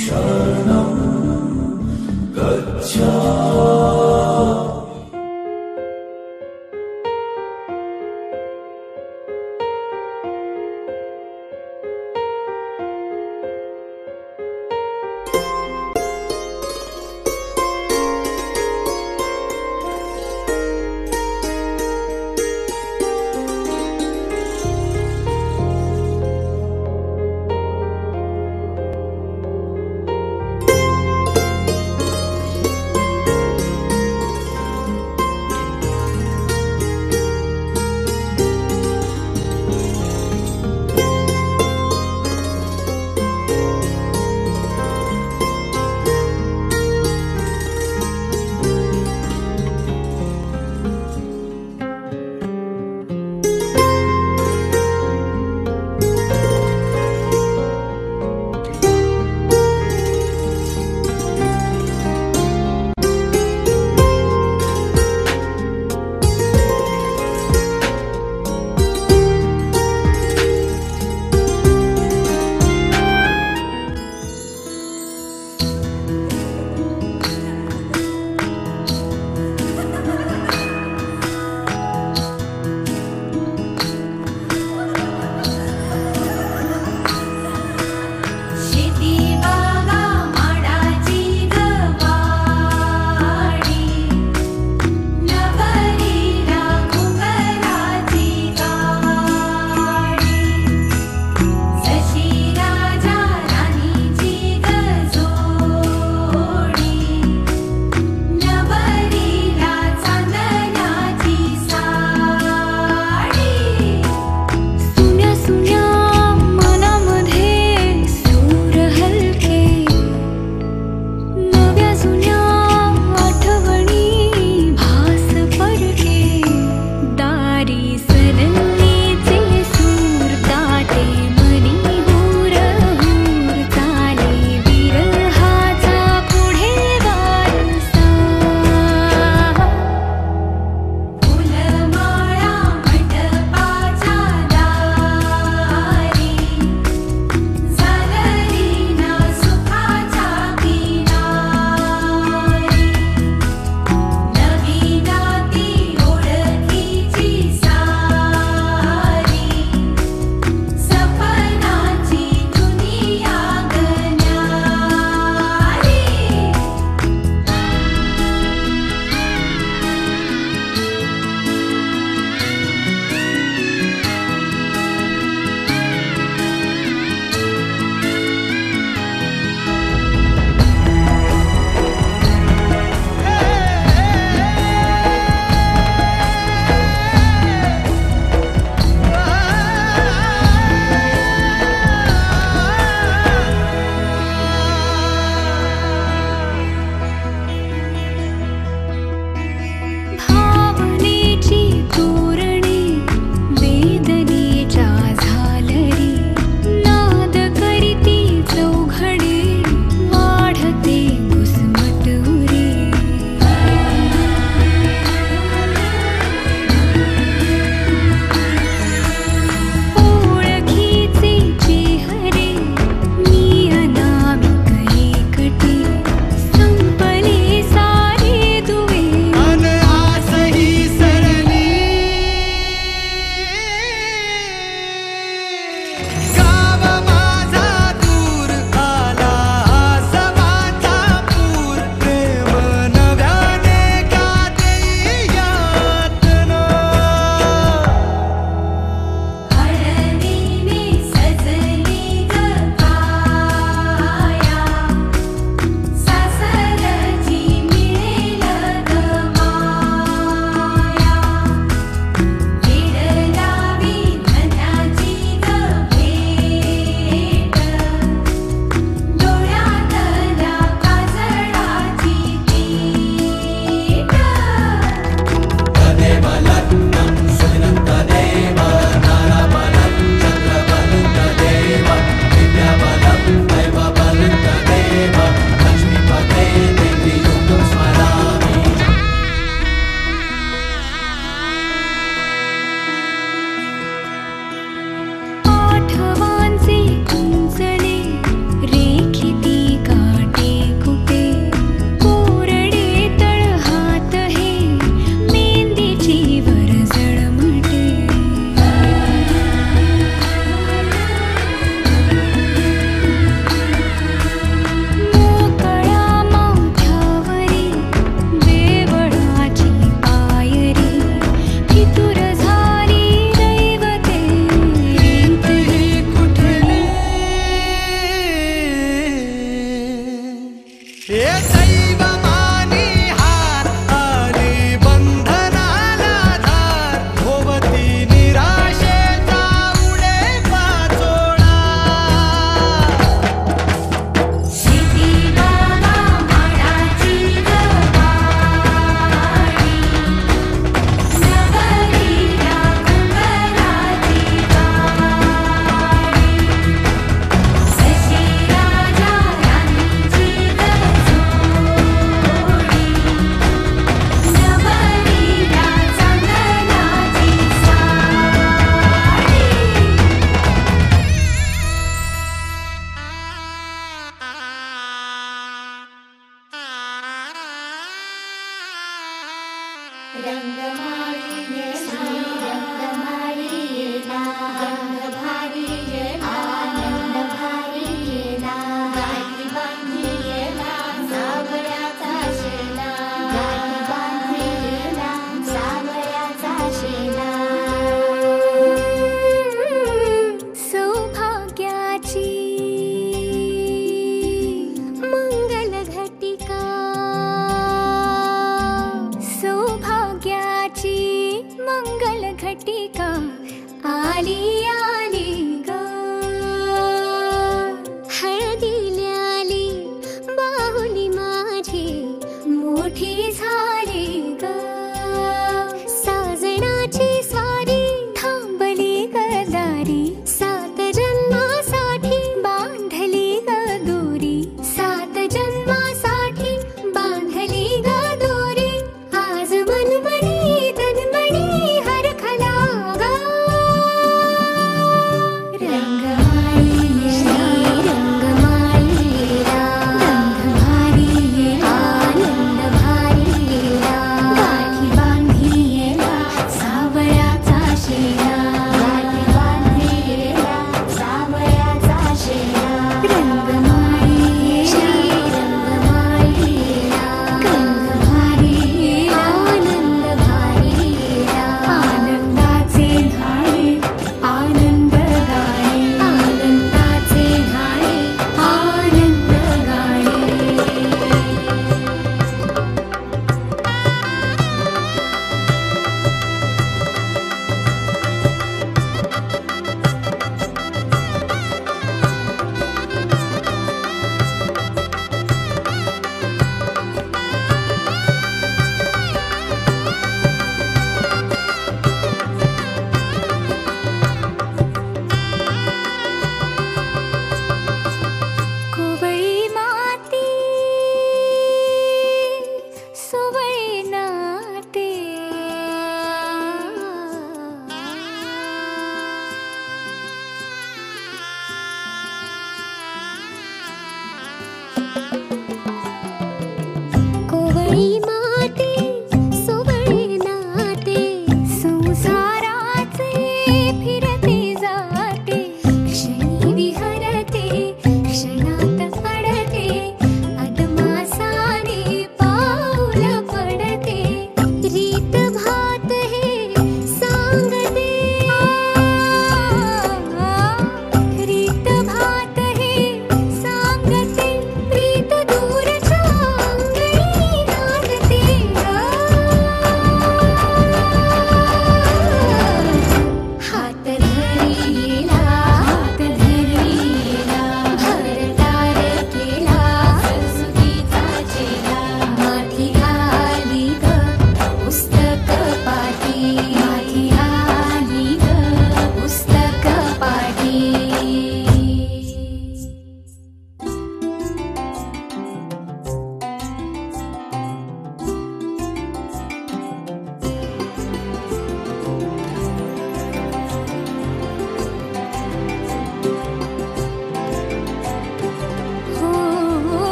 शरणं गच्छामि।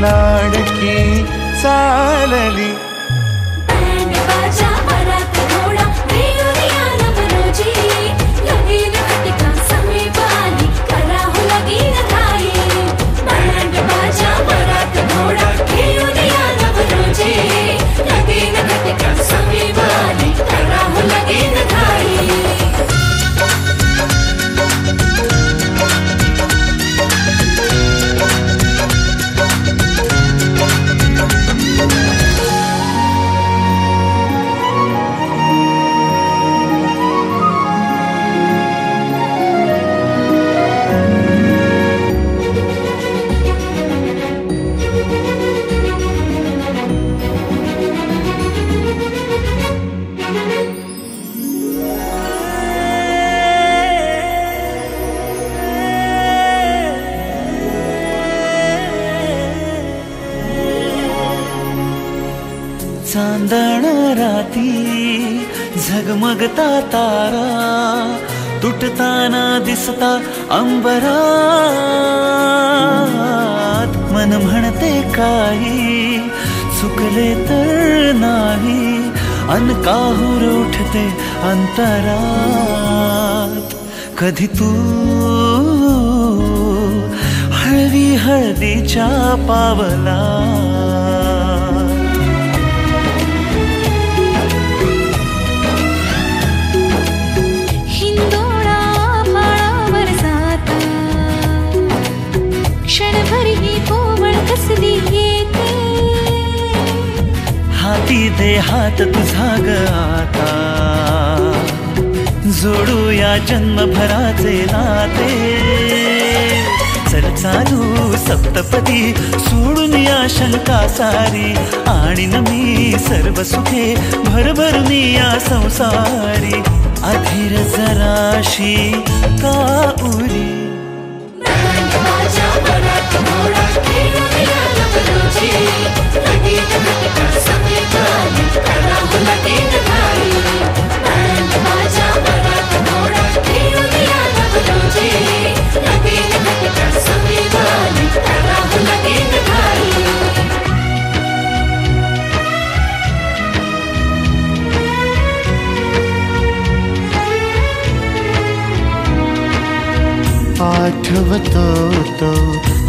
लाडकी चालली. बँड बाजा वरात घोडा रेवरिया नवरोजी लगीन घटिका समीपाली करा हो लगीन घाई. बँड बाजा वरात घोडा रेवरिया नवरोजी लगीन घटिका समीपाली करा हो लगीन घाई. चांदण राती झगमगता तारा तुटताना दिसता अंबरात. मन म्हणते काही चुकले तर नाही अन काहूर उठते अंतरात. कधी तू हळवी हळदीच्या पावला हाती दे हात तुझा ग आता. जोडूया जन्मभराचे नाते. चल चालू सप्तपदी सोडून या शंका सारी. आणि न मी सर्व सुखे भरभरून या संसारी. अधीर जराशी का उरी. आठवतो तो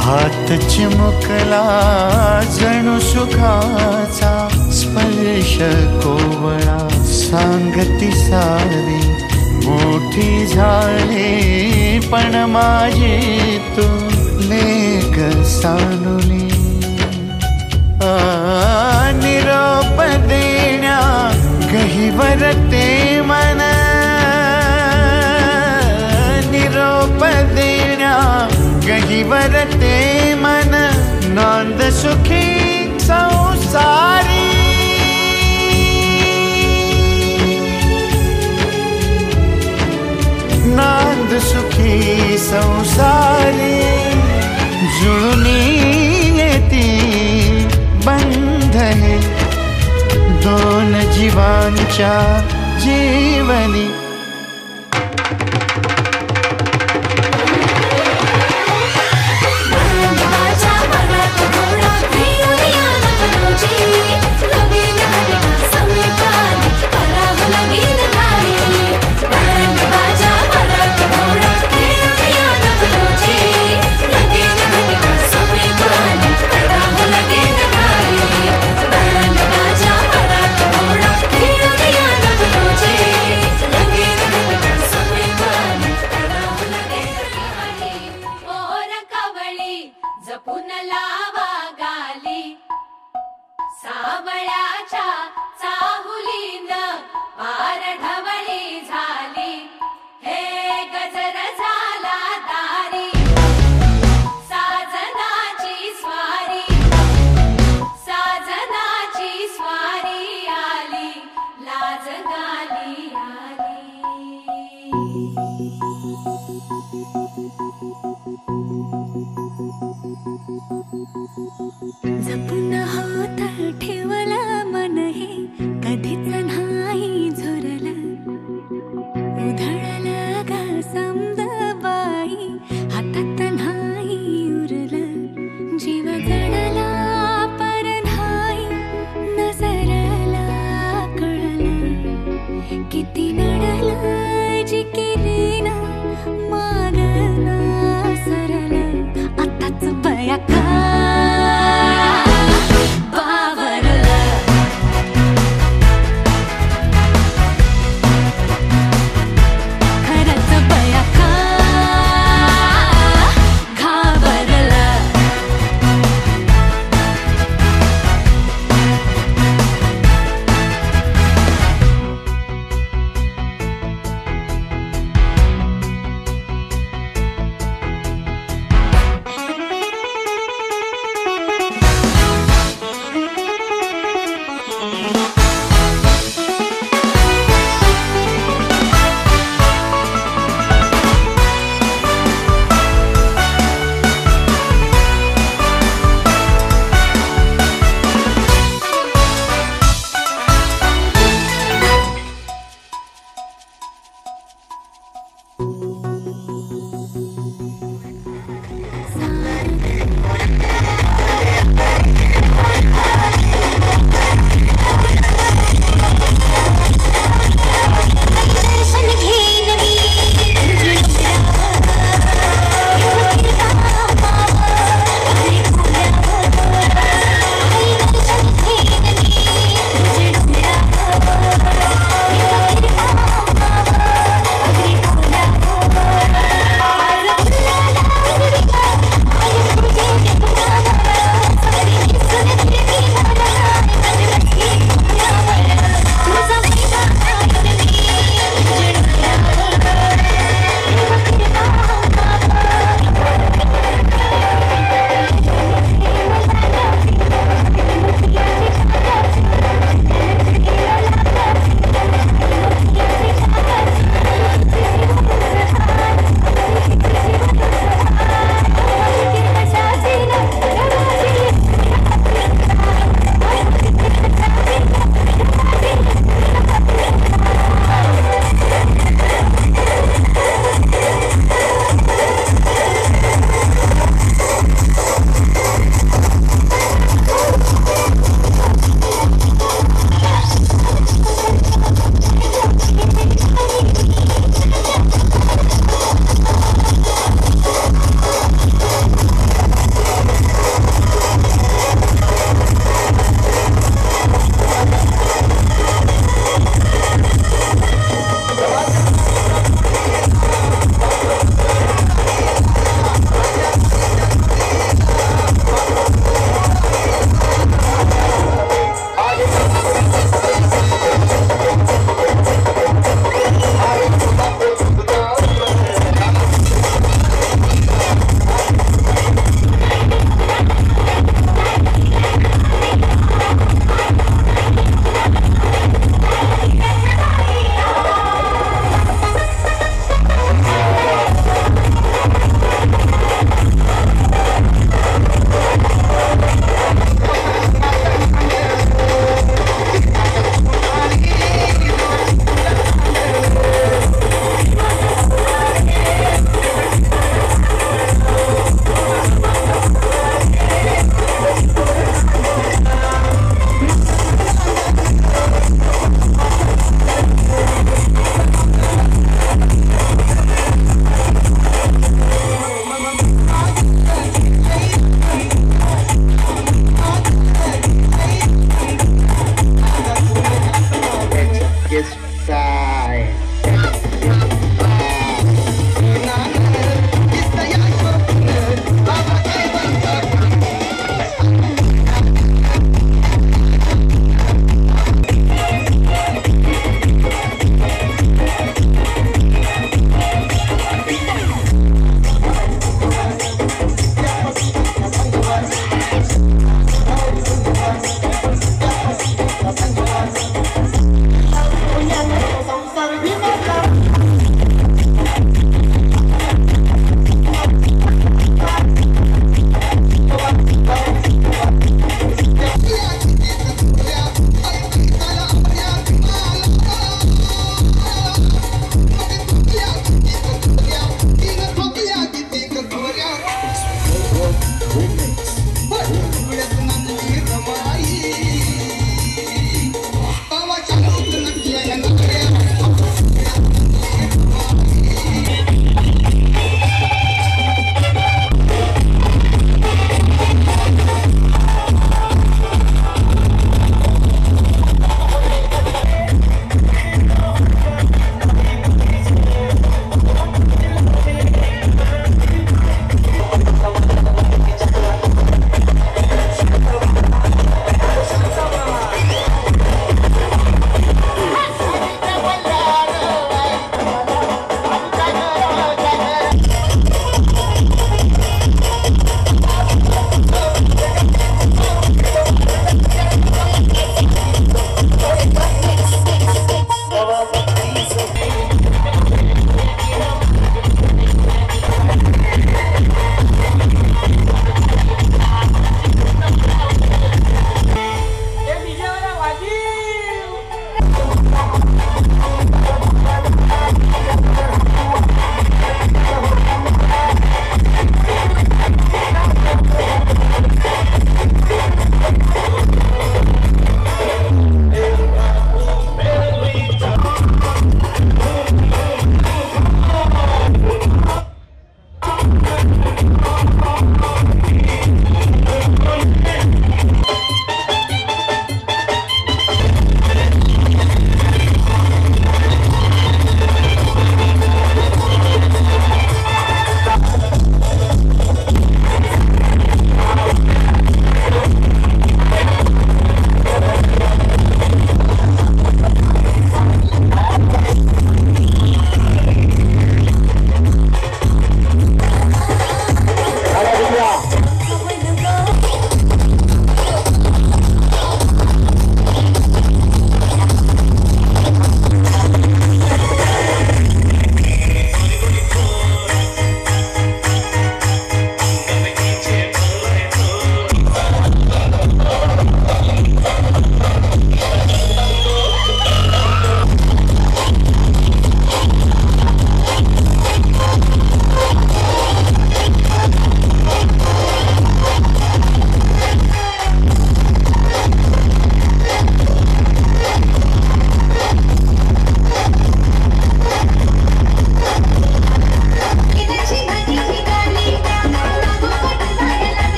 हात चिमुकला जणू सुखाचा स्पर्श कोवळा. सांगती सारी मोठी झाली पण माझी तू लेक सानुली. निरोप देण्या गहिवर ते मन. निरोप देण्या गहिवर ते मन. नांद सुखी संसारी. नांद सुखी संसारी. जुळूनी येती बंध हे दोन जीवांच्या जीवनी. जपून लावा गाली सावळ्याच्या चाहुलीन पार ढवळी झाली. हे गजर झाला दारी साजनाची स्वारी. साजनाची स्वारी आली लाज गाली आली. जपून हात ठेवला मन हे कधीच नाही झुरलं. उधळला गा समद बाई हातात नाही उरलं. जीव जडला किती नडलं जी केली ना मागना सरळ आताच बया का बावरलं खरंच बया का घाबरलं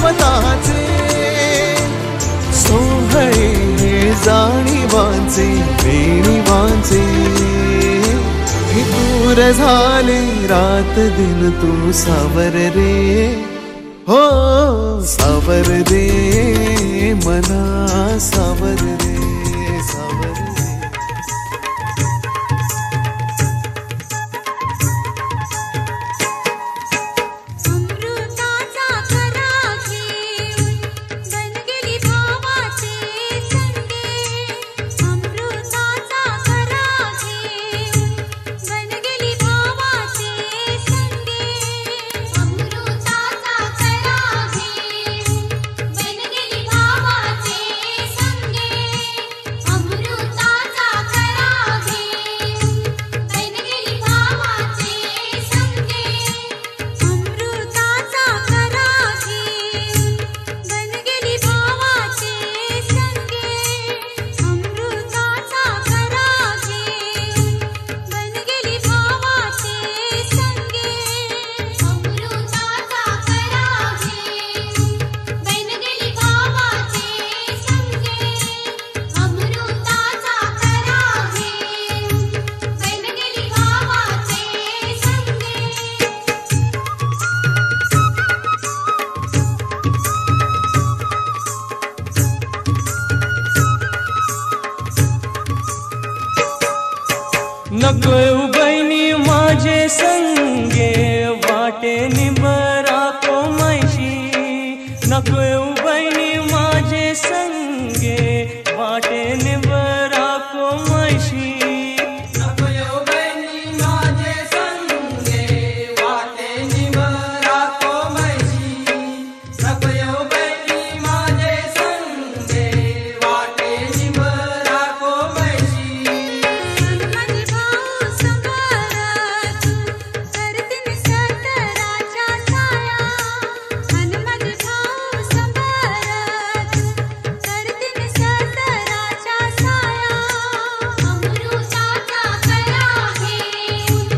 ममताचे सोहळे जाणीवांचे बेणीवांचे हे दूर झाले रात दिन तू सावर रे हो सावर रे मना सावर रे सावर रे अमृताचा करा घेऊन बन गेली भावाचे संगे अमृताचा करा घेऊन बन गेली भावाचे संगे अमृताचा करा घेऊन बन गेली भावाचे संगे अमृताचा करा घेऊन बन गेली भावाचे संगे अमृताचा करा घेऊन बन गेली भावाचे संगे अमृताचा करा घेऊन बन गेली भावाचे संगे अमृताचा करा घेऊन बन गेली भावाचे संगे अमृताचा करा घेऊन बन गेली भावाचे नकोय बहिणी माझे संगे वाटे निबरा कोमैशी नकोय बहिणी माझे संगे वाटे निबरा कोमैशी नकोय बहिणी माझे संगे वाटे निबरा कोमैशी नकोय बहिणी माझे संगे वाटे निबरा कोमैशी माझे भाऊ संभार तू करतीन सतराच्या साया आणि माझे भाऊ संभार तू करतीन सतराच्या साया अमृताचा करा घेऊन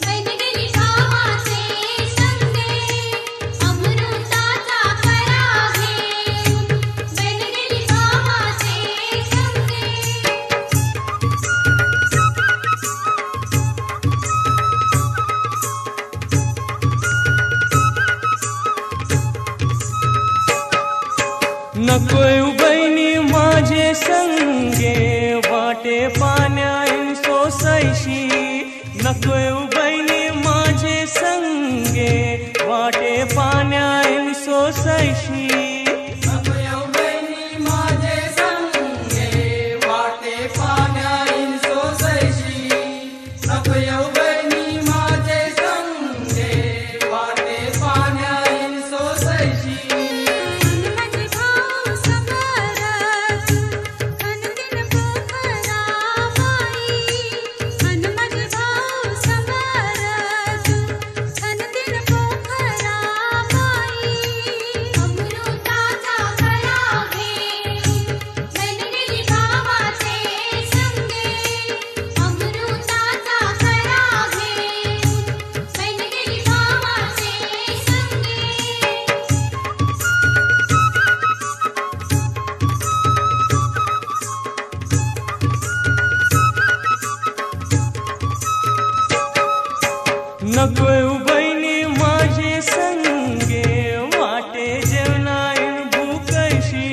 बन गेली भावाचे संगे अमृताचा करा घेऊन बन गेली भावाचे नकोय बहिणी माझे संगे वाटे पाण्यान सोसैशी नकोय बहिणी माझे संगे वाटे पाण्यान सोसैशी नकोय बहिणी माझे संगे वाटे पाण्यान सोसैशी नकोय बहिणी माझे संगे वाटे पाण्यान सोसैशी माझे भाऊ संभार तू खनतीन पोखरा बाई आणि माझे भाऊ संभार तू खनतीन पोखरा बाई अमृताचा करा घेऊन बन गेली भावाचे संगे अमृताचा करा घेऊन बन गेली भावाचे संगे नकोय बहिणी माझे संगे वाटे जेवणाईन भूकैशी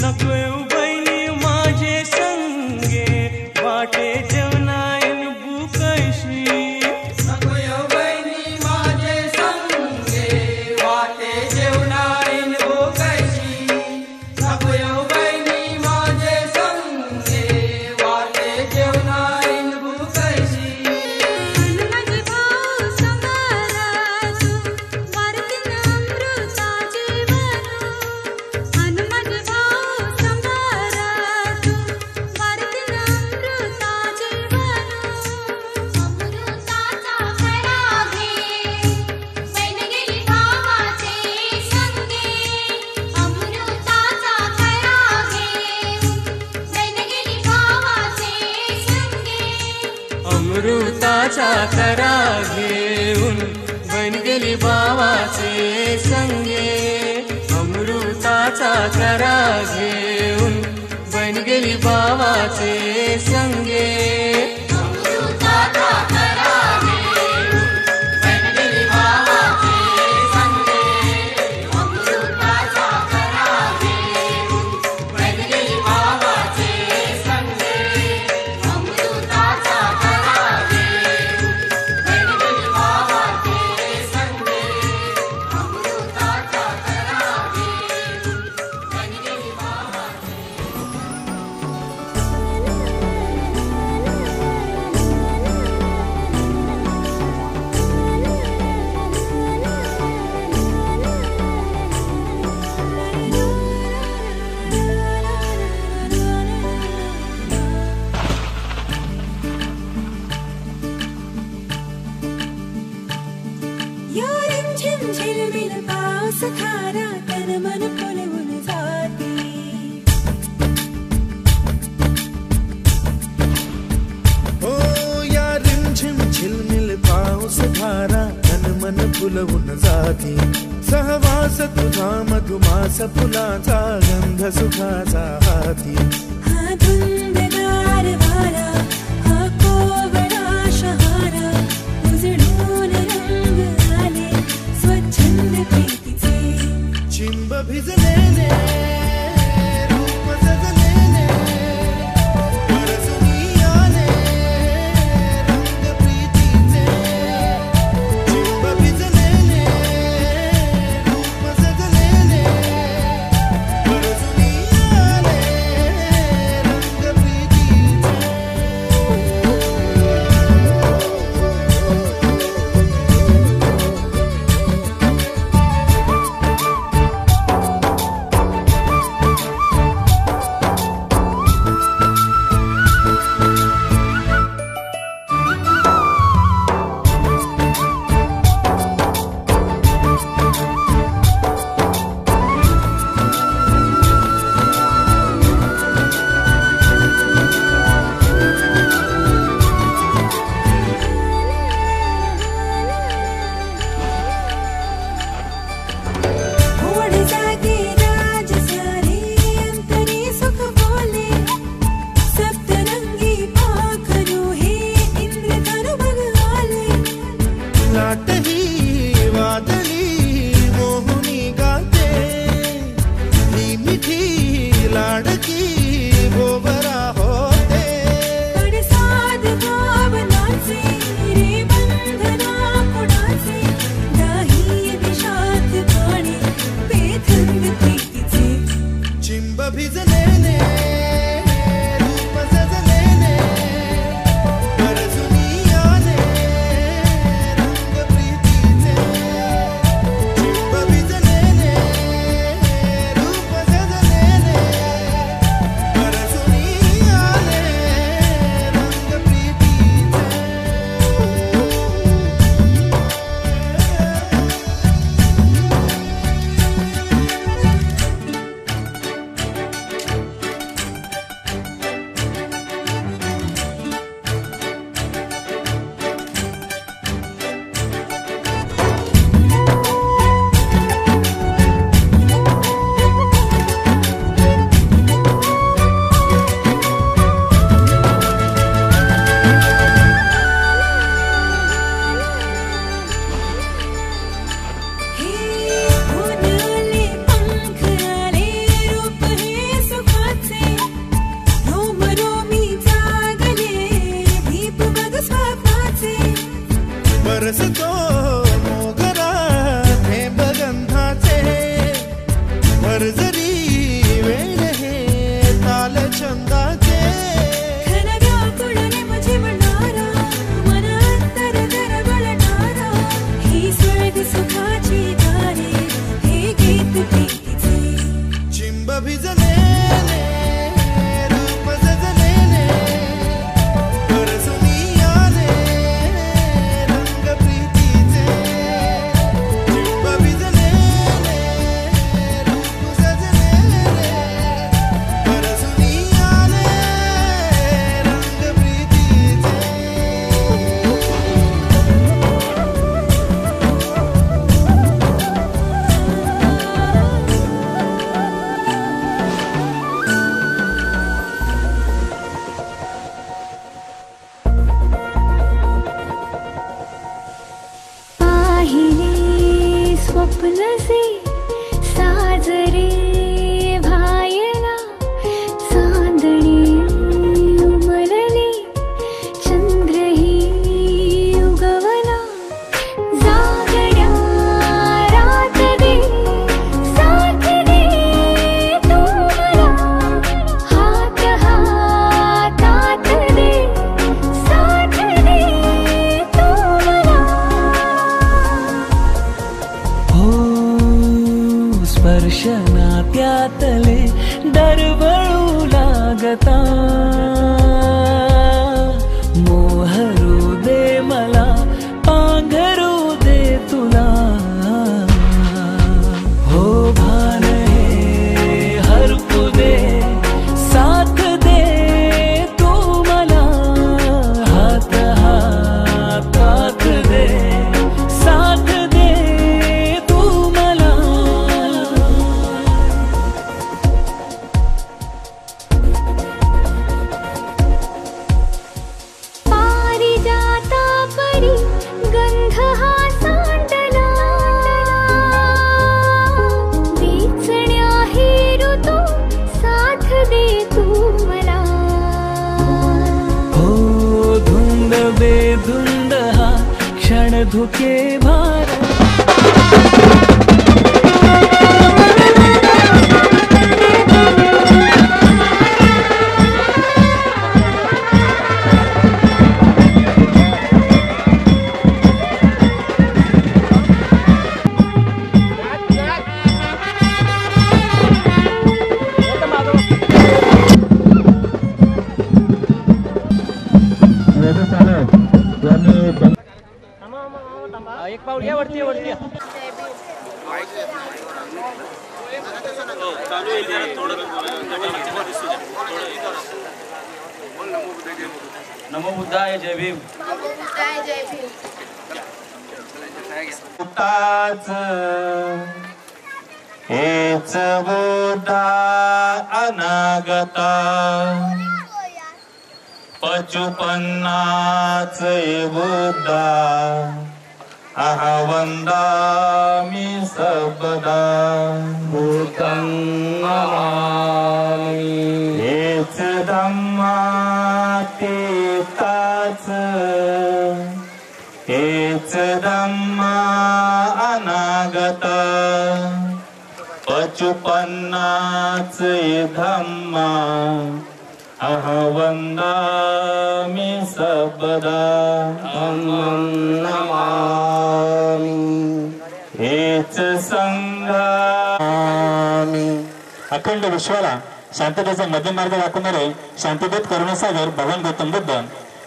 नकोय बहिणी माझे संगे वाटे जेवणाईन भूकैशी नकोय बहिणी माझे संगे वाटे जेवणाईन भूकैशी नकोय बहिणी माझे संगे वाटे जेवणाईन भूकैशी माझे भाऊ संभार तू वारतीन अमृताचे बनू आणि माझे भाऊ संभार तू वारतीन अमृताचे बनू अमृताचा करा घेऊन बन गेली भावाचे संगे अमृताचा करा घेऊन बन गेली भावाचे संगे अमृताचा करा घेऊन बन गेली भावाचे संगे अमृताचा करा घेऊन बन गेली भावाचे संगे फुलवून जाती सहवास तुझा मधुमास फुलाचा गंध सुखाचा हाती हा धुंदगार वारा हा कोवळा शहारा उजळून रंग आले स्वच्छंद प्रीतीचे चिंब भिजलेले रूप सजलेले परसुनी आले रंग प्रीतीचे चिंब भिजलेले रूप सजलेले परसुनी आले रंग प्रीतीचे बरसतो मोगरा थेंब गंधाचे भरजरी वेळ हे ताल छंदाचे मुझे म्हणणारा मनांतर दरवळणारा ही स्वर्ग सुखाची दारे हे गीत प्रीतीचे चिंब भिजलेले रूप सजलेले परसुनी आले रंग प्रीती स्वप्नसे साजरे भायला चांदणी उमलली चंद्रही उगवला जागण्या रात दे साथ दे तू मला हात हातात दे साथ दे तू मला हो स्पर्श नात्यातले दरवळू लागता मोहरू दे मला पांघरू दे तुला हो भान हे हरपू दे साथ दे तू मला हात हातात दे साथ दे तू मला पारिजाता परी गंध हा सांडला वेचण्या हे ऋतू साथ दे तू मला हो धुंद बेधुंद हा क्षण धुके भार एक पाऊल या वरती वरती नमो बुद्धाय जय भीम ताच हेच बुद्धा अनागता पचुपन्नाच बुद्धा अहवंदामि सबदा भूतं नमामि हेच धम्मा तेताच हेच धम्मा अनागता पचुपन्नाच धम्मा अहवंदामि सबदा धम्मं नमामि हेच संघामि अखंड विश्वाला शांततेचा मध्यमार्ग दाखवणारे शांतीदूत करुणासागर भगवान गौतम बुद्ध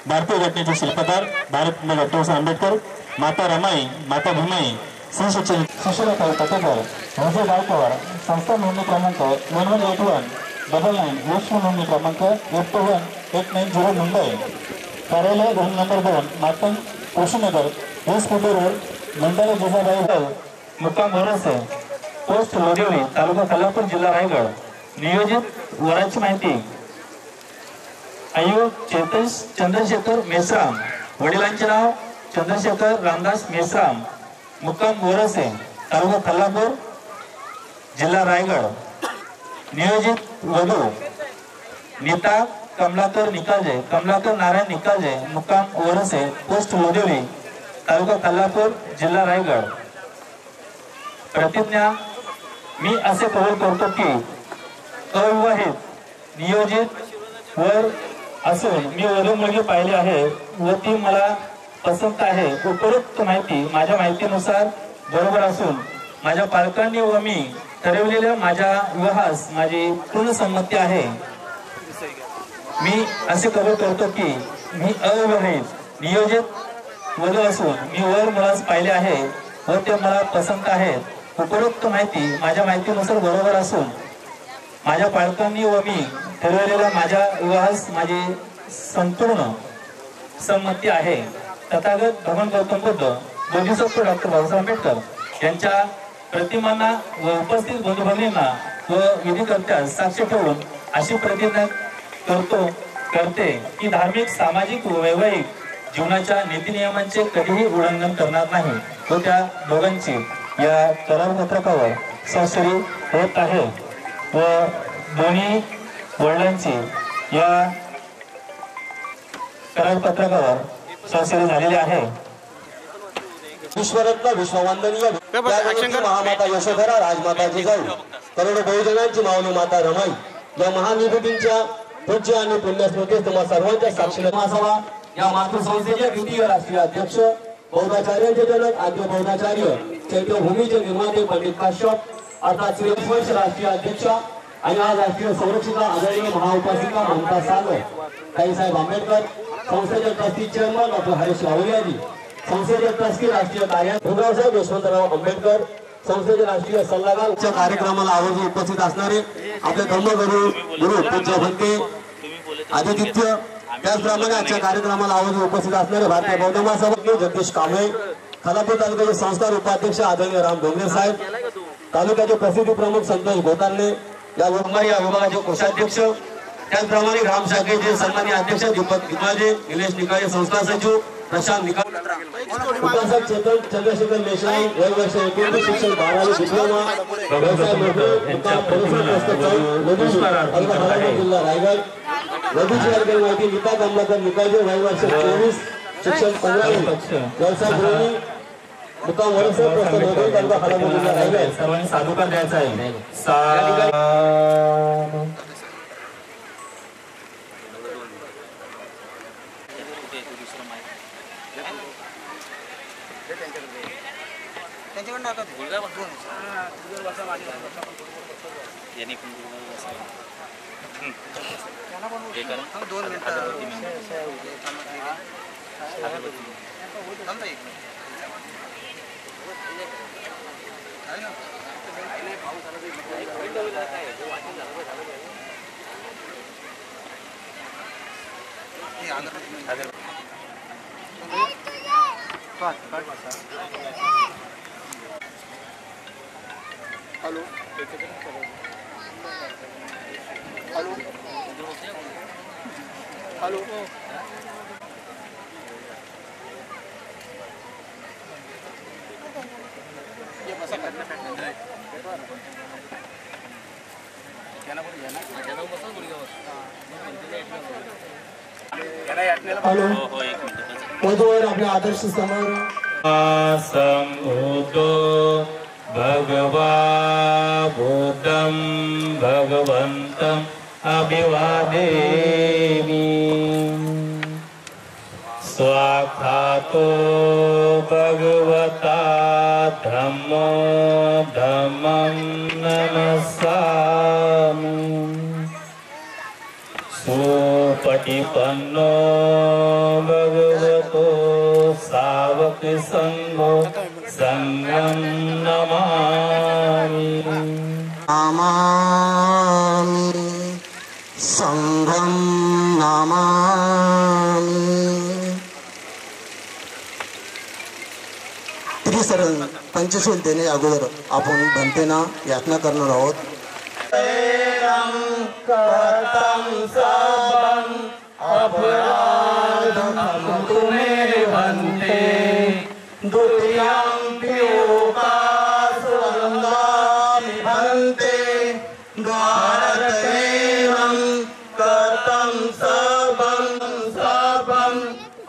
भारतीय घटनेचे शिल्पकार भारतरत्न डॉक्टर आंबेडकर माता रमाई माता भीमाई शिक्षण शिशुलता पटेकर रोजे गायकवाड संस्था नोंदणी क्रमांक 118199 विश्व नोंदणी क्रमांक 8119 मुंबई कार्यालय रूम नंबर 2 मातंग कृष्णनगर 20 कोटी रोड मंडाला जिजाबाई मुक्काम भरोसे पोस्ट लोडिवली तालुका कोल्हापूर जिल्हा रायगड नियोजित वराची माहिती आयु चंद्रशेखर मेश्राम वडिलांचे नाव चंद्रशेखर रामदास मेश्राम मुक्काम बोरसे तालुका कोल्हापूर जिल्हा रायगड नियोजित वधू नीता कमलाकर निकालजे कमलाकर नारायण निकालजे मुक्काम ओरसे पोस्ट लोदिवली तालुका कोल्हापूर जिल्हा रायगड प्रतिज्ञा मी असे कबूल करतो की अविवाहित नियोजित वर असून मी वधू मुलगी पाहिली आहे व ती मला पसंत आहे उपरोक्त माहिती माझ्या माहितीनुसार बरोबर असून माझ्या पालकांनी व मी ठरवलेल्या माझ्या विवाहास माझी पूर्ण संमती आहे मी असे कबूल करतो की मी अविवाहित नियोजित वधू असून मी वर मुलास पाहिले आहे व ते मला पसंत आहेत उपरोक्त माहिती माझ्या माहितीनुसार बरोबर असून माझ्या पालकांनी व मी ठरवलेल्या माझ्या विवाहास माझी संपूर्ण संमती आहे तथागत भगवान गौतम बुद्ध बोधिसत्व डॉक्टर बाबासाहेब आंबेडकर यांच्या प्रतिमांना व उपस्थित बंधू भगिनींना व विधिकर्त्यास साक्ष ठेवून अशी प्रतिज्ञा करते की धार्मिक सामाजिक व वैवाहिक जीवनाच्या नीती नियमांचे कधीही उल्लंघन करणार नाही व त्या दोघांची या करारपत्रकावर स्वाक्षरी होत आहे व दोन्ही वडिलांची या करारपत्रकावर स्वाक्षरी झालेली आहे. विश्वरत्न विश्ववंदनीय महामाता यशोधरा राजमाता जिजाऊ करोडो बहुजनांची माऊली माता रमाई या महान विभूतींच्या पूज्य आणि पुण्यस्मृती तुम्हा सर्वांच्या साक्षीने महासभा या मातृसंस्थेचे द्वितीय राष्ट्रीय अध्यक्ष बौद्धाचार्यांचे जनक आद्य बौद्धाचार्य चैत्यभूमीचे निर्माते पंडित काश्यप अर्थात श्रीवंश राष्ट्रीय अध्यक्ष आणि आज राष्ट्रीय संरक्षिका आदरणीय महाउपासिका ममता सागर ताईसाहेब आंबेडकर संस्थेचे ट्रस्टी चेअरमन डॉक्टर हरीश रावलियाजी संस्थेचे ट्रस्टी राष्ट्रीय कार्यालय भीमरावसाहेब यशवंतराव आंबेडकर संस्थेचे राष्ट्रीय सल्लागार कार्यक्रमाला आवर्जून उपस्थित असणारे आपले धर्मगुरू गुरु पूज्य भंते आदित्य त्याचप्रमाणे आजच्या कार्यक्रमाला आवर्जून उपस्थित असणारे भारतीय बौद्ध महासभा जगदीश कांबळे खालापूर तालुक्याचे संस्कार उपाध्यक्ष आदरणीय राम डोंगरे साहेब तालुक्याचे प्रसिद्धी प्रमुख संतोष गोतारले या विभागाचे कोषाध्यक्ष त्याचप्रमाणे ग्राम शाखेचे सन्माननीय अध्यक्ष दीपक निकाळे निलेश निकाळे संस्था सचिव प्रशांत निकाळे उपासक चेतन चंद्रशेखर देसाई वय वर्ष 19 शिक्षण 12वी डिप्लोमा व्यवसाय नोकरी दुकान परिसर जिल्हा रायगड वधूची वर्ग माहिती नीता कमलाकर निकाळे वय वर्ष 24 शिक्षण 15वी व्यवसाय गृहिणी दुकान वरसर प्रस्ताव तालुका खालापूर जिल्हा रायगड सर्वांनी साधुकार द्यायचा आहे. हॅलो हॅलो हॅलो आपल्या आदर्श संभूतो भगवा बुद्धं भगवन्तं अभिवादेमि स्वाखातो भगवता धम्मो धम्मं नमस्सामि सुपटिपन्नो भगवतो सावक संघो संगं नमामि संघं नमामि. त्रिसरण पंचशील देणे अगोदर आपण भंतेना यातना करणार आहोत.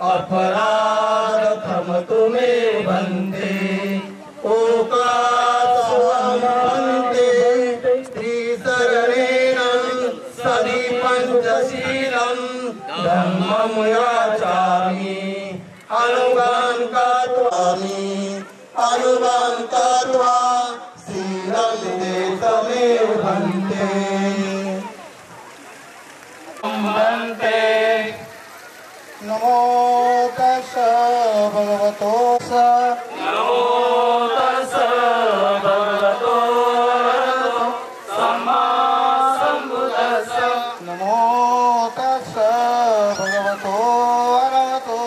अपराधम तुम्हें बंदे ओकासवन्ते त्रिसरणेन सदि पंचशीलं धम्मं याचामि अनुगान कात्वा शीलं देतमेव बन्ते नमो तस् भगवतो नमो तस् भगवतो सम्मा सम्बुद्धस्स नमो तस् भगवतो अरहतो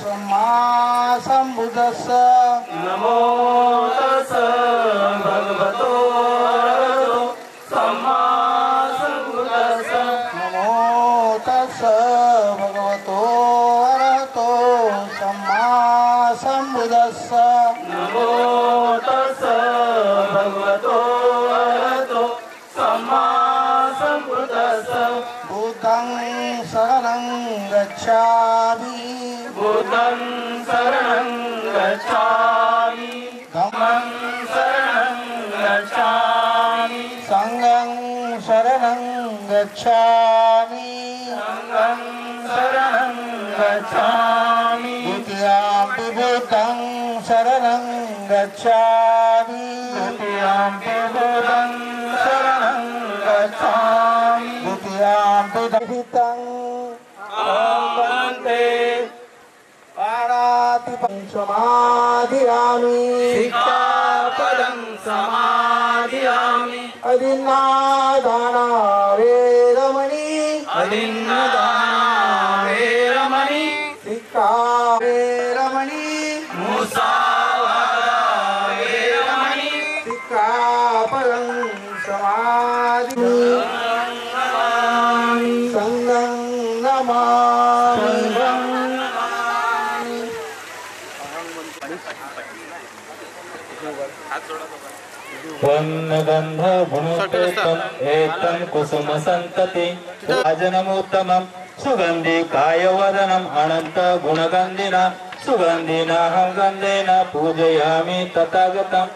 सम्मा सम्बुद्धस्स नमो तस् भगवतो अरहतो सम्मा सम्बुद्धस्स नमो तस् भगवतो अरहतो सम्मा सम्बुद्धस्स नमो तस् गच्छामि बुद्धं शरणं गच्छामि धम्मं शरणं गच्छामि संघं शरणं गच्छामि संघं शरणं गच्छामि द्वितीयाम्पि बुद्धं शरणं गच्छामि तृतीयाम्पि बुद्धं शरणं गच्छामि द्वितीयाम्पि दहितं वन्दे पाणातिपं समाधियामि सिक्खापदं समाधियामि अदिन्नादाना वेदमणि अदिन्नदाना वेरमणि सिक्खा वेरमणि मुसावादा वेरमणि सिक्खापदं समाधियामि संघं नमामि वन्नगन्ध गुणोत्तम एतं कुसुम संतति राजनमोत्तमं सुगन्धि कायवदनम् अनंत गुणगन्धिना सुगन्धिनाहं गन्धेन पूजयामि तथागतं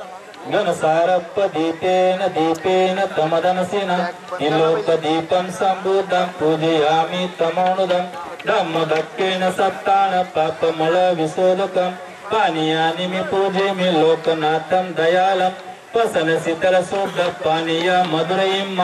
गणसारपदीपेन दीपेन तमदनसिना निलोकदीपं सम्बुद्धं पूजयामि तमोनुदं धम्मभक्तेन सप्तान पापमलविशोधकं पानीयानि पूजयामि लोकनाथं दयालं पसन शीतल शुद्ध पानीय मधुरयिम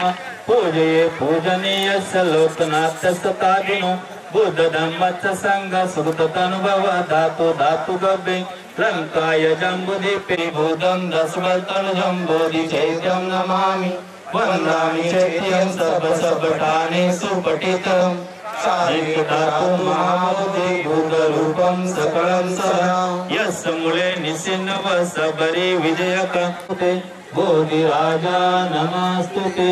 पूजये पूजनीयस्य लोकनाथस्य तादिनो बुद्ध धम्मच्च संघ सुकृत अनुभव धातु धातु गव्ये लंकाय जम्बुदीपे भूतं दशवल्तन जम्बोधि चैत्यं नमामि वन्दामि चैत्यं सर्वसर्वठाने सुपठितं साहित्यधातु महाबुद्धि भूतरूपं सकलं सदा यस्य मूले निसिन्नव सबरी विजयकते बोधिराजा नमस्तुते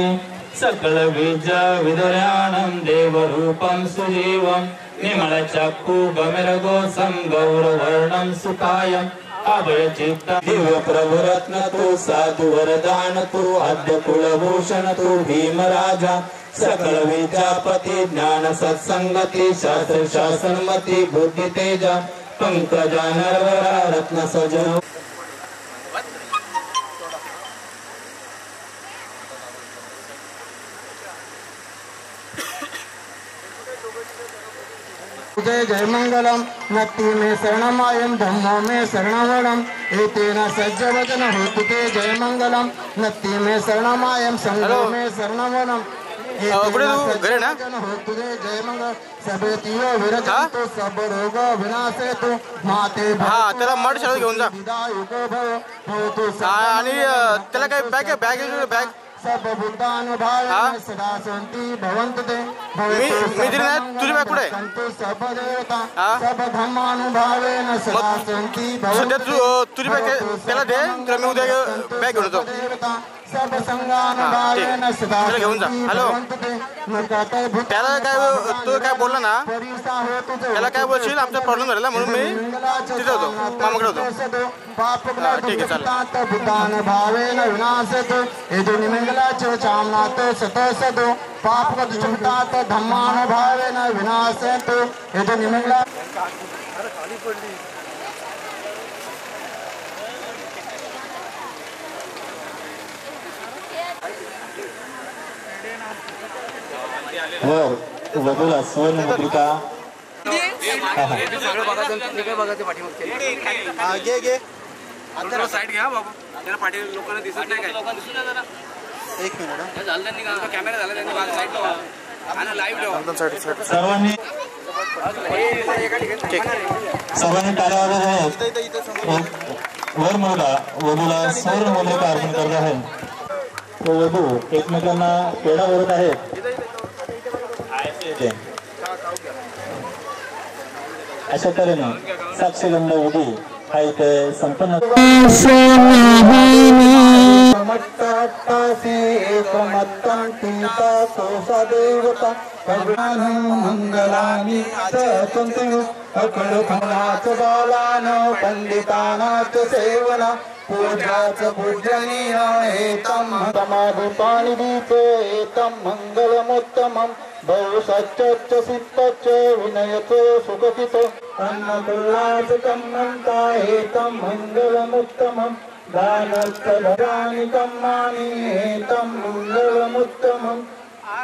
सकल विद्या विदर्याणं देवरूपं सुजीवं निमलचक्षु गमिरघोषं गौरवर्णं सुकायम् अभयचित्त दिव्य प्रभुरत्न तु साधु वरदान तु आद्य कुलभूषण तु भीमराजा सकल विद्यापति ज्ञान सत्संगति शास्त्र शासनमति बुद्धि तेजा पंकजा नरवरा रत्न सजन जय जय मंगलम नत्ति में शरणमायं धम्मो में शरणवरम एतेन सज्जवचन होतु ते जय मंगलम नत्ति में शरणमायं संघो में शरणवरम होतु ते जय मंगल सबेतियो विरजन्तु सब रोग विनाशेतु माते त्याला मड शाळेत घेऊन जा आणि त्याला काय बॅग बॅग सब बुद्धानुभावेन सदा शांति भवन्तु ते मी दिली नाही तुझी बॅग कुठे सब देवता सब धर्मानुभावेन सदा शांति सध्या तुझी बॅग त्याला दे तुला मी उद्या बॅग घेऊन येतो सब संगानुभावेन सदा घेऊन जा हॅलो त्याला काय तू काय बोलला ना त्याला काय बोलशील आमचा प्रॉब्लेम झालेला म्हणून मी तिथे होतो मामाकडे होतो ठीक आहे चालेल बुद्धानुभावेन विनाशतु यदि निमंगलाचो चामनाथ सतसतु पापकदुष्टात् धम्मानुभावेन विनाशतु यदि निमंगला वधूला सुवर्ण मुद्रिका साईड घ्या बाबू त्याला पाठी लोकांना दिसत नाही काय एक मिनिट कॅमेरा झाला त्यांनी लाईव्ह सर्वांनी टाळ्या वाजवत आहेत वर मुलगा वधूला सुवर्ण मुद्रिका अर्पण करत आहे तो वधू एकमेकांना पेढा ओढत आहेत अशा तऱ्हेने साक्षीगंध उडी हा इथे संपन्न मंगलानि पंडितानाथ सेवना पूजाच पूजनीय एतं समाधिपाणि दीपे एतं मंगलमुत्तमं बहु सच्च सिद्धच विनयचो सुखकितो अन्नकुल्लासकं मन्ता एतं मङ्गलमुत्तमं दानस्तदानि कम्मानि एतं मङ्गलमुत्तमं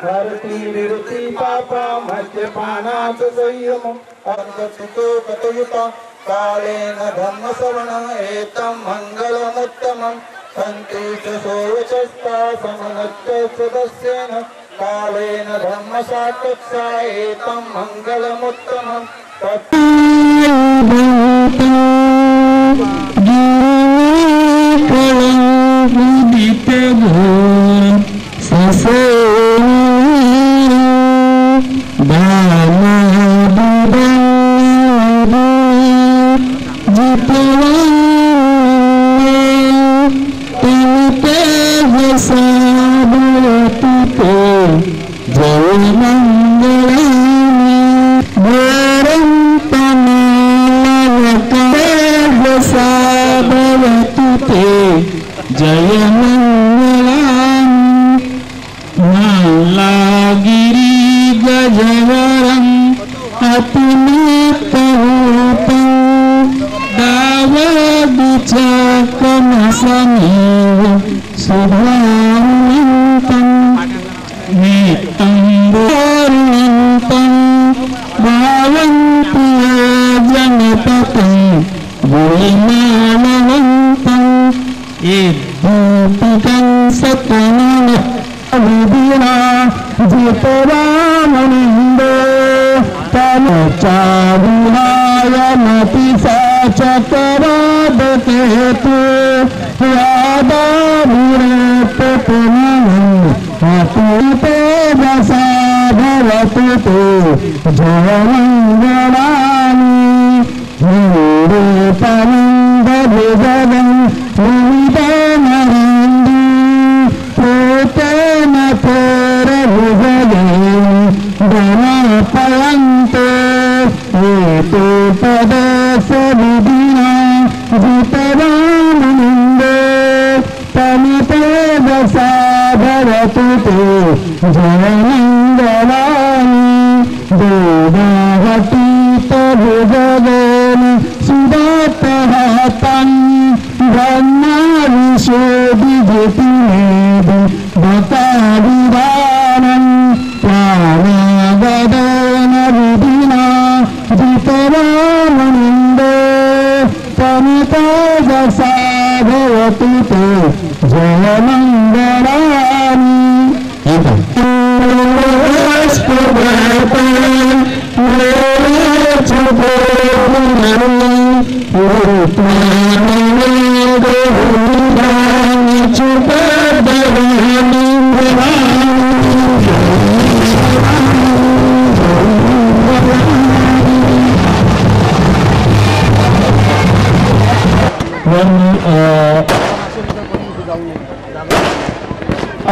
भारती विरति पापा मद्यपानाच संयमम् अर्धसुतो कथयुता कालेन धर्मश्रवण एतं मङ्गलमुत्तमं सन्तेष सोवचस्ता समनच्च सदस्येन कालेन धर्मसाक्षात्सा एतं मङ्गलमुत्तमं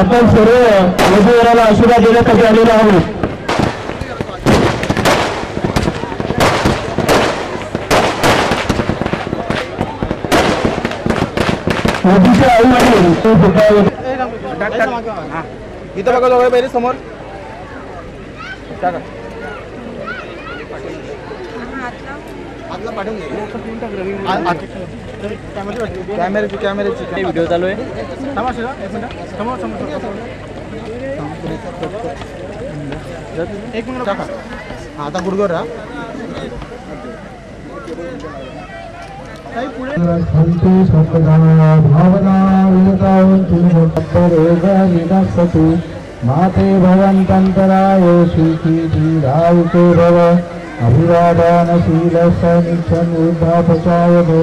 आपण सर्व वधूवराला आशीर्वाद देण्यासाठी आलेलो आहोत. वधूचे आई वडील इथं बघा जवळ पहिले समोर कॅमेऱ्याची व्हिडिओ चालू आहे. एक मिनिट टाका. आता गुडघर राहा. माते भवन्तन्तराय श्रीरावते भव अभिवादनशीलस्य नित्यं बुद्धापचायते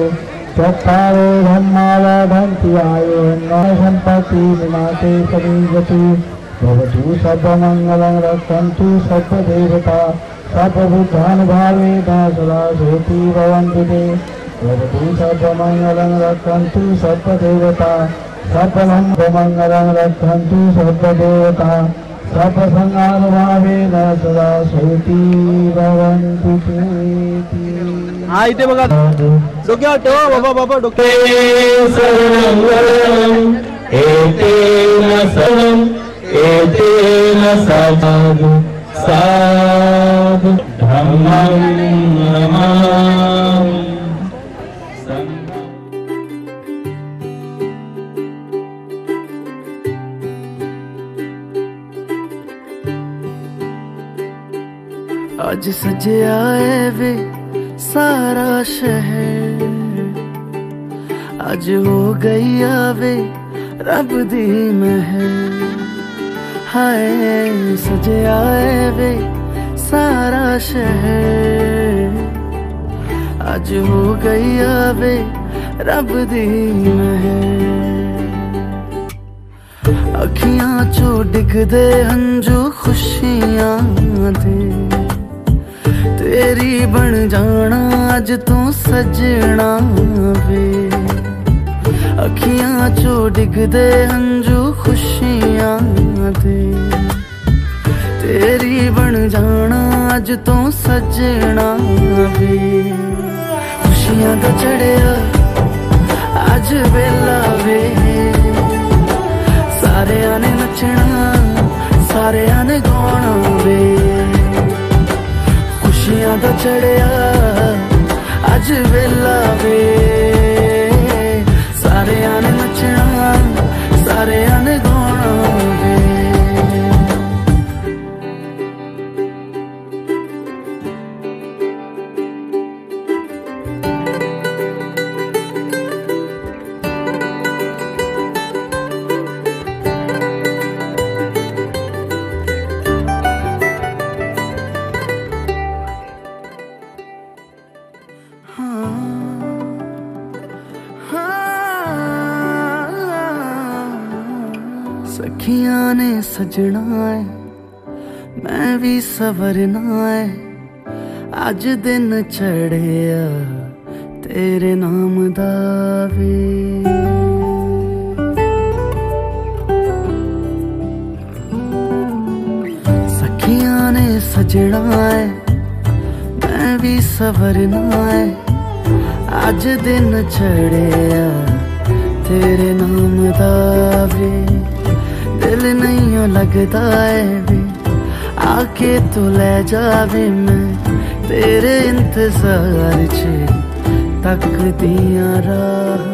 चत्तारो धर्मावधन्ति आयो न सम्पत्ति विनाते समीजति भवतु सर्वमङ्गलं रक्षन्तु सर्वदेवता सर्वबुद्धानुभावेन सदा सोऽपि भवन्तु ते भवतु सर्वमङ्गलं रक्षन्तु सर्वदेवता सर्वमङ्गलं रक्षन्तु सर्वदेवता सर्वसंगानुभावेन सदा सोऽपि भवन्तु ते. हा इथे बघा डोक्यावर ठेवा बाबा बाबा डोके एतेन सदं एतेन सदागु साधु धम्मं नमामि। आज सजया है वे सारा शहर, आज हो गई आवे रब दी महर। हाय सजया है वे सारा शहर, आज हो गई आवे रब दी महर। अखियां चो डिगदे हंजू खुशियां दे, तेरी बन जाना अज तू सजना वे। अखियां चो डिगदे हंजू खुशियां दे, तेरी बन जाना अज तू सजना वे। खुशियां दा चढ़िया अज वेला वे, सारे आने नचना सारे आने गाना वे। खुशियां दा चढ़िया अज वेला वे, सारे आने नचना सारे आने गाना वे। सखियां ने सजना है मैं भी सवरना है, अज दिन चढ़िया तेरे नाम दा वे। सखियां ने सजना है मैं भी सवरना है, अज दिन चढ़िया तेरे नाम दा वे। दिल नहीं लगता है वे आके तू ले जावे, मैं तेरे इंतजार च तकदियां राह।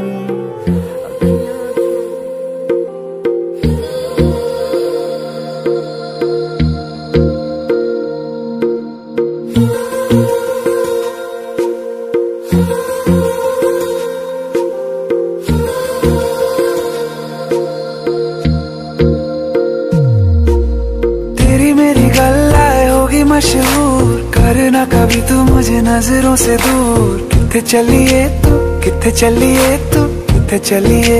मशहूर करना कभी तू मुझे नजरों से दूर। किथे चलिए तू किथे चलिए तू किथे चलिए,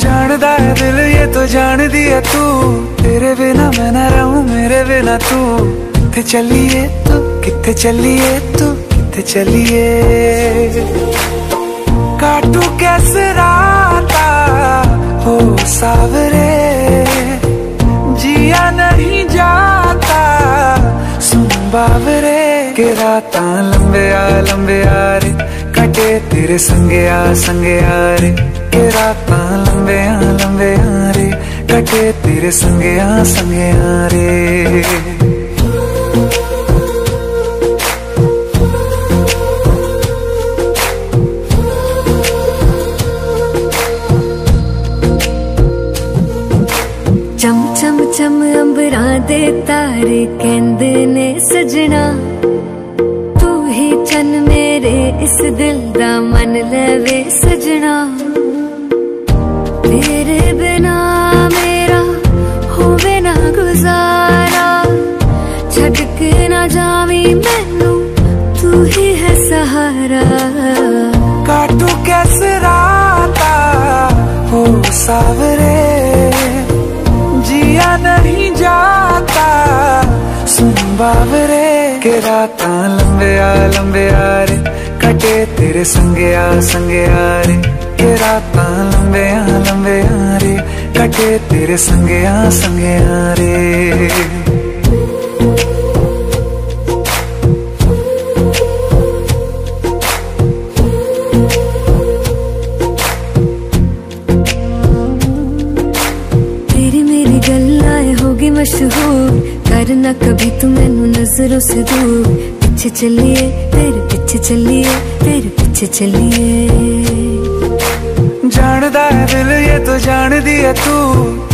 जानदा है दिल ये तो जान दिया तू। तेरे बिना मैं न रहूं मेरे बिना तू। किथे चलिए तू किथे चलिए तू किथे चलिए, काटू कैसे राता हो सावरे, जिया नहीं जाता सुन बावरे। के रातां लंबे आ रे कटे तेरे संगे आ रे। के रातां लंबे आ रे कटे तेरे संगे आ रे। चम चम चम अंबरां दे तारे कहंदे ने सजना, तू ही चन मेरे इस दिल दा मन लवे सजना। तेरे बिना मेरा होवे ना गुजारा, छड़ के ना जावी मैनू तू ही है सहारा। काटू कैसे राता हो सावरे, जिया नहीं जाता सुन बावरे। के रातां लंबे आ रे कटे तेरे संगे आ रे। के रातां लंबे आ रे कटे तेरे संगे आ रे। मशहूर ना कभी तू मैनू नजरों से दूर, पीछे चलिए तेरे पीछे चलिए तेरे पीछे चलिए। जानदा है दिल ये तो जान दिया तू,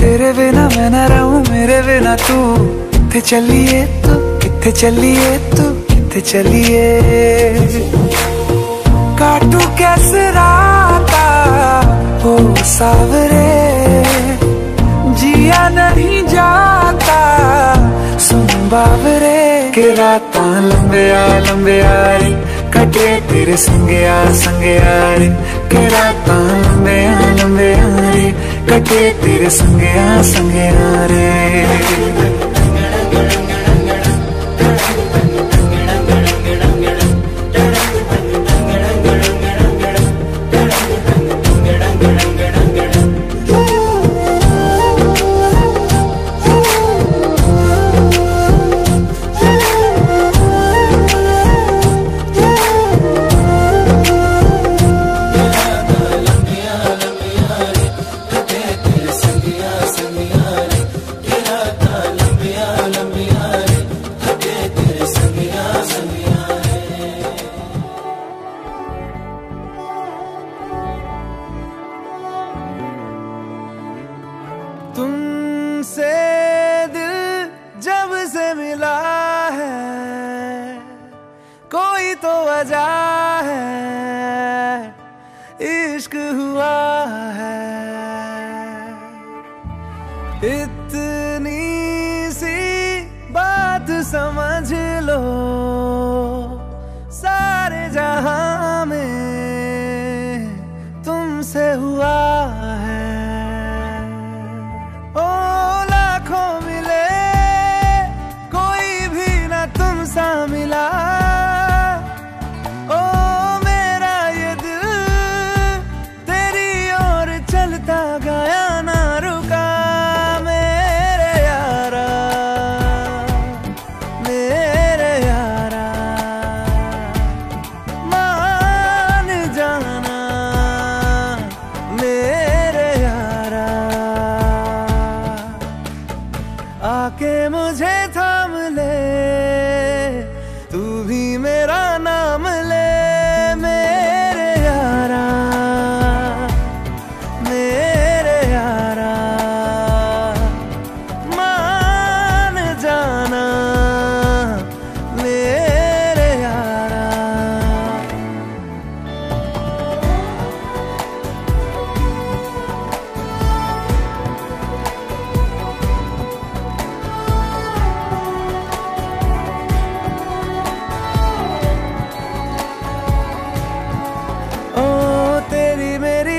तेरे बिना मैं ना रहूं मेरे बिना तू। किथे चलिए तू किथे चलिए तू किथे चलिए। काटू कैसे राता हो सावरे, जिया नहीं जाता सुन बावरे। के राता लंबे आ रे कटे तेरे संगया संगया रे। के राता लंबे आ रे कटे तेरे संगया संगया रे। तुमसे दिल जब से मिला है, कोई तो वजह है, इश्क हुआ है। इतनी सी बात समझ लो, सारे जहां में तुमसे हुआ है। ओ लाखों मिले कोई भी ना तुम सा मिला। ओ मेरा ये दिल तेरी ओर चलता गया ना रुका। मेरे यारा मान जाना मेरे यारा। आके मुझे थाम ले तू भी मेरा नाम ले। मेरे यारा मान जाना मेरे यारा।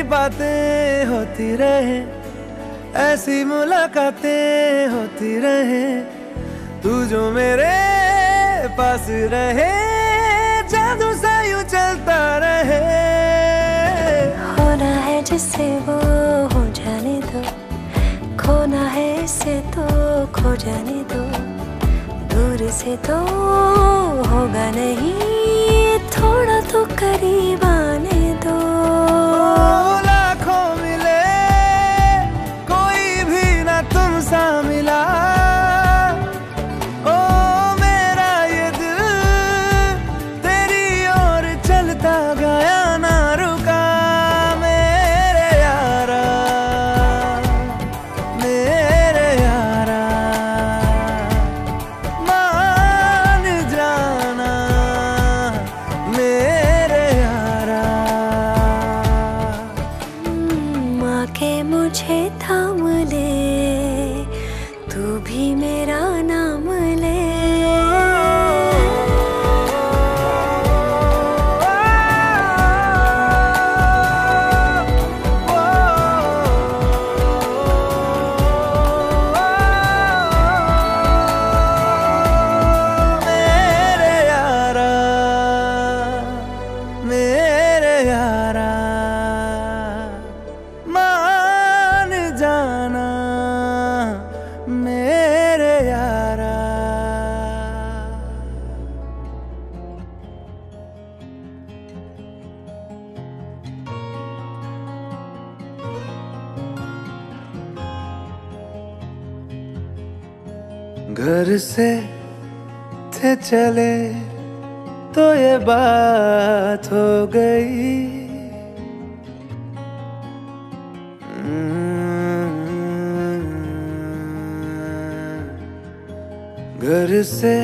बातें होती रहे, ऐसी मुलाकातें होती रहे, तू जो मेरे पास रहे, जादू सा यूं चलता रहे। होना है जिससे वो हो जाने दो, खोना है इससे तो खो जाने दो। दूर से तो होगा नहीं, थोड़ा तो करीब आने दो। लाखों मिले कोई भी ना तुम सा मिला। ओ मेरा ये दिल तेरी ओर चलता गया ना रुका। मेरे यारा मान जाना मेरे यारा। आके मुझे थाम ले तू भी मेरा नाम ले। मेरे यारा मान जा घर से थे चले तो ये बात हो गई। घर से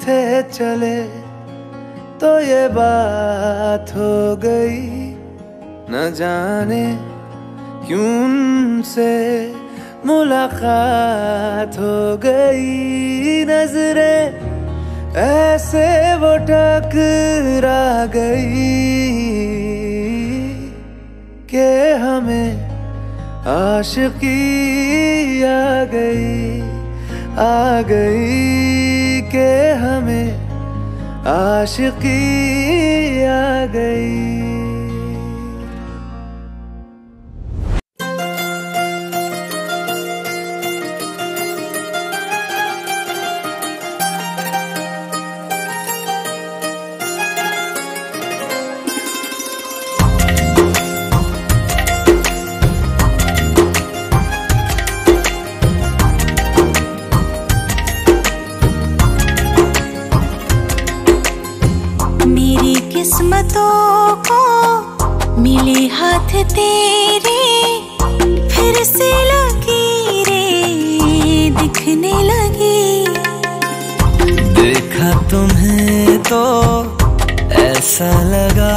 थे चले तो ये बात हो गई। न जाने क्यों उनसे मुलाकात हो गई। नजरें ऐसे वो टकरा गई कि हमें आशिकी आ गई कि हमें आशिकी आ गई। किस्मतों को मिले हाथ तेरे, फिर से लकीरें दिखने लगी। देखा तुम्हें तो ऐसा लगा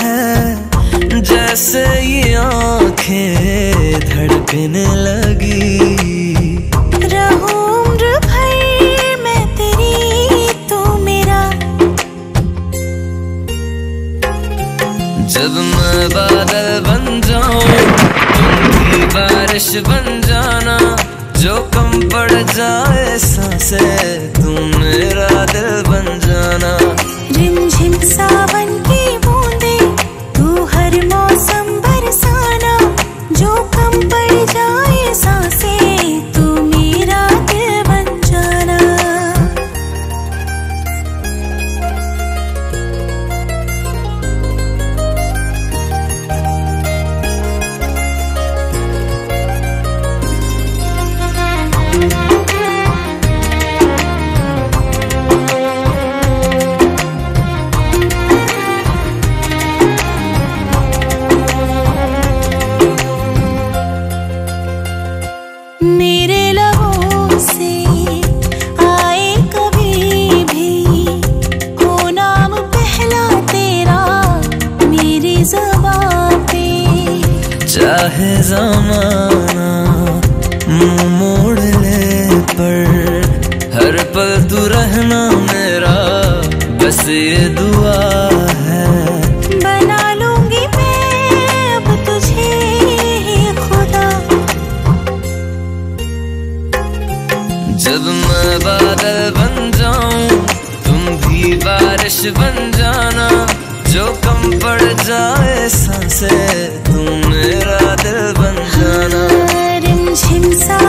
है जैसे ये आंखें धड़कने लगी। रहूं उम्र भर मैं तेरी तू मेरा। जब मैं बादल बन जाऊं तुम भी बारिश बन जाना। जो कम पड़ जाए सांसें तुम मेरा दिल बन जाना। रिमझिम सावन की बूंदे तू हर मौसम बरसाना। जो कम पड़ जाए सांसें तू मेरा दिल बन जाना। मेरे लबों से आए कभी भी हो नाम पहला तेरा मेरी ज़बां पे। चाहे ज़माना मुँह मोड़ ले पर हर पल तू रहना मेरा बस ये दुआ है। बना लूंगी मैं अब तुझे ही खुदा। जब मैं बादल बन जाऊं तुम भी बारिश बन जाना। जो कम पड़ जाए सांसें तुम मेरा दिल बन जाना। रिमझिम सा